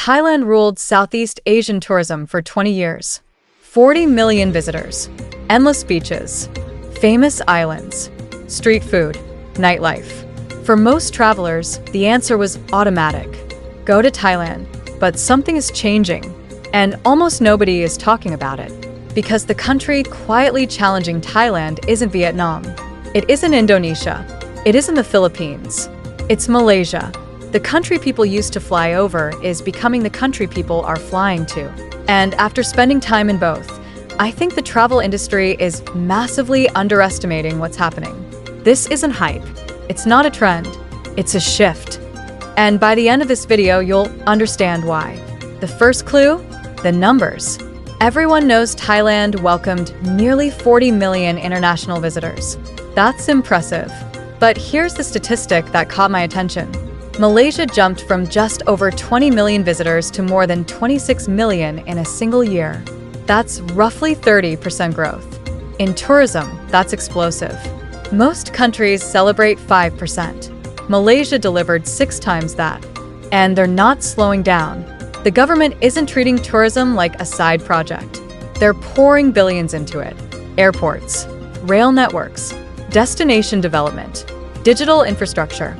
Thailand ruled Southeast Asian tourism for 20 years. 40 million visitors, endless beaches, famous islands, street food, nightlife. For most travelers, the answer was automatic. Go to Thailand. But something is changing, and almost nobody is talking about it. Because the country quietly challenging Thailand isn't Vietnam. It isn't Indonesia. It isn't the Philippines. It's Malaysia. The country people used to fly over is becoming the country people are flying to. And after spending time in both, I think the travel industry is massively underestimating what's happening. This isn't hype. It's not a trend. It's a shift. And by the end of this video, you'll understand why. The first clue? The numbers. Everyone knows Thailand welcomed nearly 40 million international visitors. That's impressive. But here's the statistic that caught my attention. Malaysia jumped from just over 20 million visitors to more than 26 million in a single year. That's roughly 30% growth. In tourism, that's explosive. Most countries celebrate 5%. Malaysia delivered 6 times that. And they're not slowing down. The government isn't treating tourism like a side project. They're pouring billions into it. Airports, rail networks, destination development, digital infrastructure.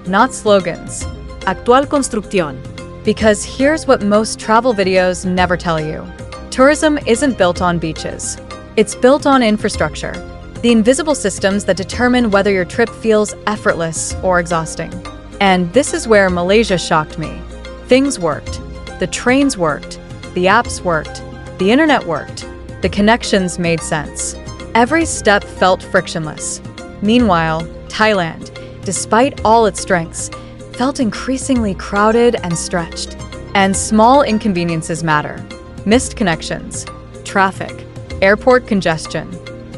Not slogans. Actual construcción. Because here's what most travel videos never tell you. Tourism isn't built on beaches. It's built on infrastructure. The invisible systems that determine whether your trip feels effortless or exhausting. And this is where Malaysia shocked me. Things worked. The trains worked. The apps worked. The internet worked. The connections made sense. Every step felt frictionless. Meanwhile, Thailand, despite all its strengths, felt increasingly crowded and stretched. And small inconveniences matter. Missed connections, traffic, airport congestion,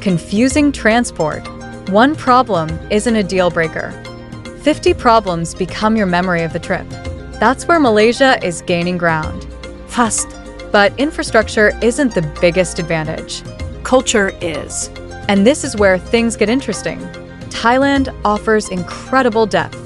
confusing transport. One problem isn't a deal breaker. 50 problems become your memory of the trip. That's where Malaysia is gaining ground. Fast. But infrastructure isn't the biggest advantage. Culture is. And this is where things get interesting. Thailand offers incredible depth,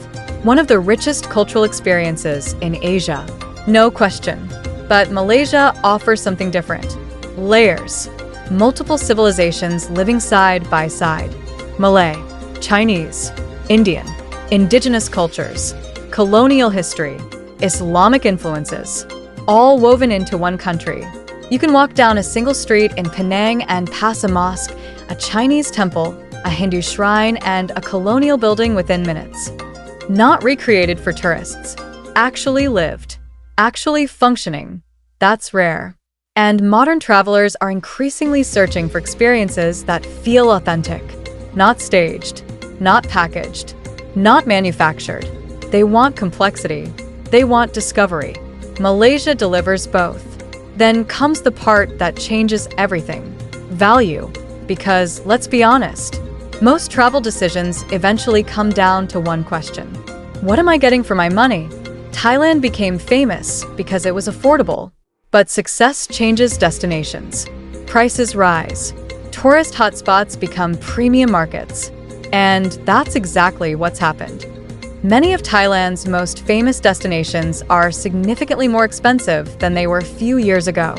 one of the richest cultural experiences in Asia. No question. But Malaysia offers something different. Layers. Multiple civilizations living side by side. Malay, Chinese, Indian, indigenous cultures, colonial history, Islamic influences, all woven into one country. You can walk down a single street in Penang and pass a mosque, a Chinese temple, a Hindu shrine, and a colonial building within minutes. Not recreated for tourists. Actually lived. Actually functioning. That's rare. And modern travelers are increasingly searching for experiences that feel authentic. Not staged. Not packaged. Not manufactured. They want complexity. They want discovery. Malaysia delivers both. Then comes the part that changes everything. Value. Because, let's be honest, most travel decisions eventually come down to one question. What am I getting for my money? Thailand became famous because it was affordable. But success changes destinations. Prices rise. Tourist hotspots become premium markets. And that's exactly what's happened. Many of Thailand's most famous destinations are significantly more expensive than they were a few years ago.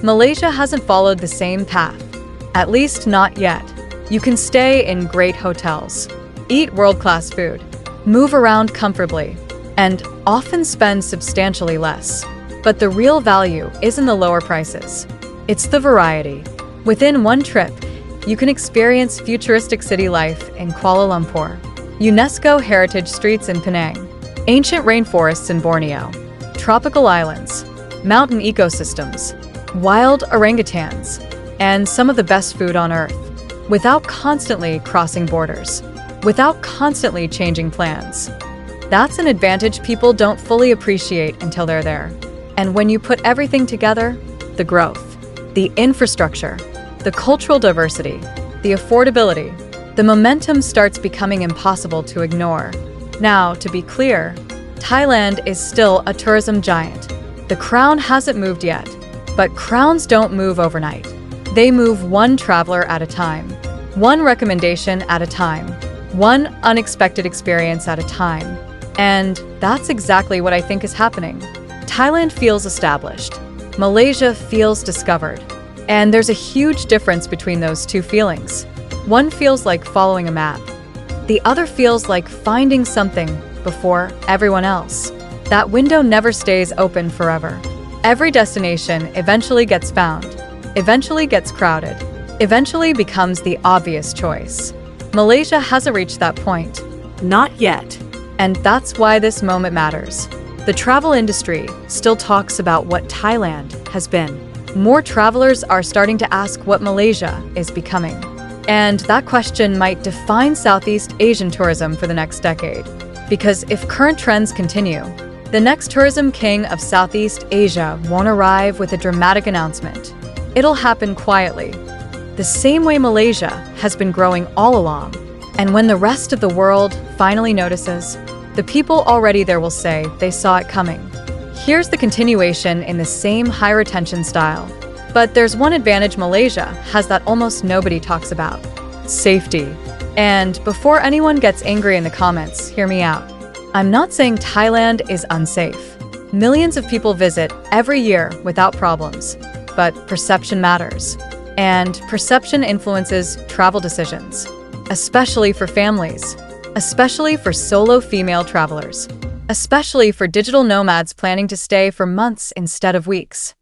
Malaysia hasn't followed the same path. At least not yet. You can stay in great hotels, eat world-class food, move around comfortably, and often spend substantially less. But the real value isn't the lower prices. It's the variety. Within one trip, you can experience futuristic city life in Kuala Lumpur, UNESCO heritage streets in Penang, ancient rainforests in Borneo, tropical islands, mountain ecosystems, wild orangutans, and some of the best food on earth, without constantly crossing borders, without constantly changing plans. That's an advantage people don't fully appreciate until they're there. And when you put everything together, the growth, the infrastructure, the cultural diversity, the affordability, the momentum starts becoming impossible to ignore. Now, to be clear, Thailand is still a tourism giant. The crown hasn't moved yet, but crowns don't move overnight. They move one traveler at a time, one recommendation at a time, one unexpected experience at a time. And that's exactly what I think is happening. Thailand feels established. Malaysia feels discovered. And there's a huge difference between those two feelings. One feels like following a map. The other feels like finding something before everyone else. That window never stays open forever. Every destination eventually gets found, eventually gets crowded, eventually becomes the obvious choice. Malaysia hasn't reached that point. Not yet. And that's why this moment matters. The travel industry still talks about what Thailand has been. More travelers are starting to ask what Malaysia is becoming. And that question might define Southeast Asian tourism for the next decade. Because if current trends continue, the next tourism king of Southeast Asia won't arrive with a dramatic announcement. It'll happen quietly, the same way Malaysia has been growing all along. And when the rest of the world finally notices, the people already there will say they saw it coming. Here's the continuation in the same high retention style. But there's one advantage Malaysia has that almost nobody talks about: safety. And before anyone gets angry in the comments, hear me out. I'm not saying Thailand is unsafe. Millions of people visit every year without problems. But perception matters. And perception influences travel decisions, especially for families, especially for solo female travelers, especially for digital nomads planning to stay for months instead of weeks.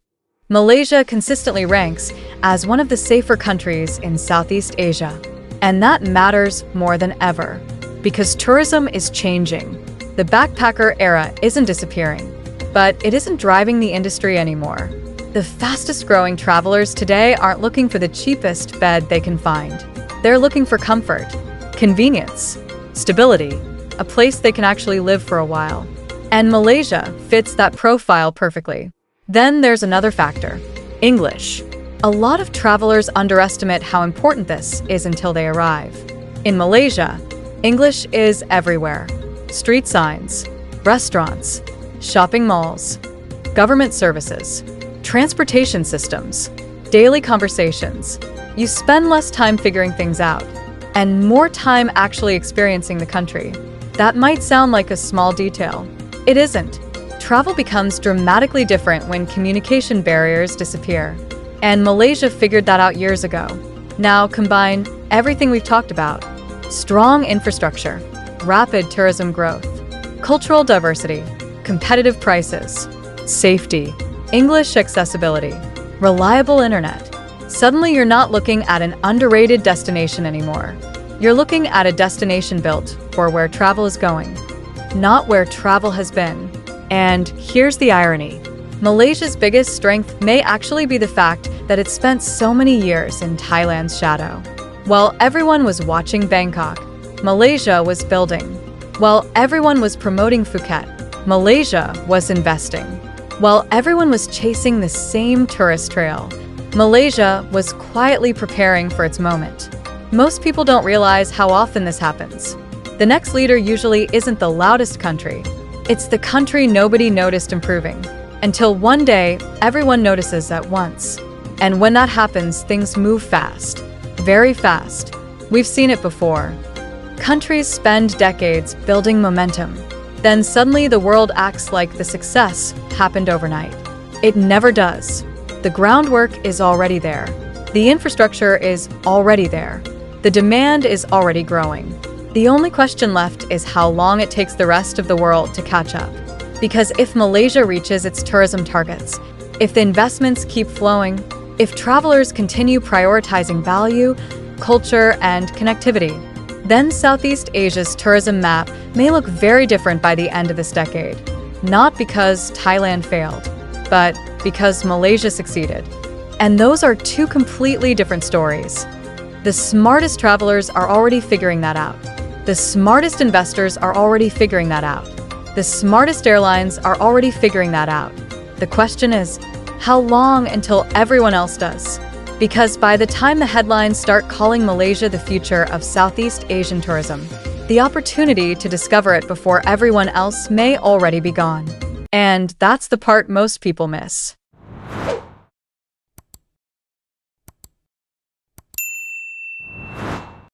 Malaysia consistently ranks as one of the safer countries in Southeast Asia. And that matters more than ever, because tourism is changing. The backpacker era isn't disappearing, but it isn't driving the industry anymore. The fastest growing travelers today aren't looking for the cheapest bed they can find. They're looking for comfort, convenience, stability, a place they can actually live for a while. And Malaysia fits that profile perfectly. Then there's another factor: English. A lot of travelers underestimate how important this is until they arrive. In Malaysia, English is everywhere. Street signs, restaurants, shopping malls, government services, transportation systems, daily conversations. You spend less time figuring things out and more time actually experiencing the country. That might sound like a small detail. It isn't. Travel becomes dramatically different when communication barriers disappear. And Malaysia figured that out years ago. Now combine everything we've talked about: strong infrastructure, rapid tourism growth, cultural diversity, competitive prices, safety, English accessibility, reliable internet. Suddenly you're not looking at an underrated destination anymore. You're looking at a destination built for where travel is going, not where travel has been. And here's the irony. Malaysia's biggest strength may actually be the fact that it spent so many years in Thailand's shadow. While everyone was watching Bangkok, Malaysia was building. While everyone was promoting Phuket, Malaysia was investing. While everyone was chasing the same tourist trail, Malaysia was quietly preparing for its moment. Most people don't realize how often this happens. The next leader usually isn't the loudest country. It's the country nobody noticed improving, until one day everyone notices at once. And when that happens, things move fast, very fast. We've seen it before. Countries spend decades building momentum. Then suddenly the world acts like the success happened overnight. It never does. The groundwork is already there. The infrastructure is already there. The demand is already growing. The only question left is how long it takes the rest of the world to catch up. Because if Malaysia reaches its tourism targets, if the investments keep flowing, if travelers continue prioritizing value, culture, and connectivity, then Southeast Asia's tourism map may look very different by the end of this decade. Not because Thailand failed, but because Malaysia succeeded. And those are two completely different stories. The smartest travelers are already figuring that out. The smartest investors are already figuring that out. The smartest airlines are already figuring that out. The question is, how long until everyone else does? Because by the time the headlines start calling Malaysia the future of Southeast Asian tourism, the opportunity to discover it before everyone else may already be gone. And that's the part most people miss.